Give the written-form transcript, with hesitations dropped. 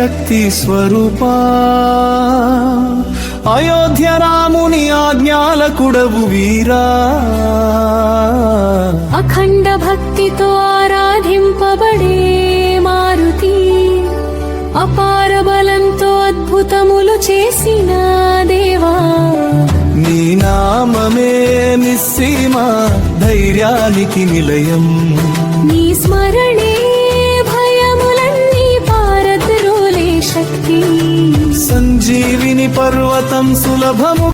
శక్తి స్వరూపా అయోధ్య రాముని ఆజ్ఞాలకుడవు వీరా అఖండ భక్తితో ఆరాధింపబడే మారుతి అపార బలంతో అద్భుతములు చేసిన దేవా నీ నామమే నిస్సీమ ధైర్యానికి నిలయం నీ స్మరణే భయములన్నీ పారద్రోలే శక్తి సంజీవిని పర్వతం సులభము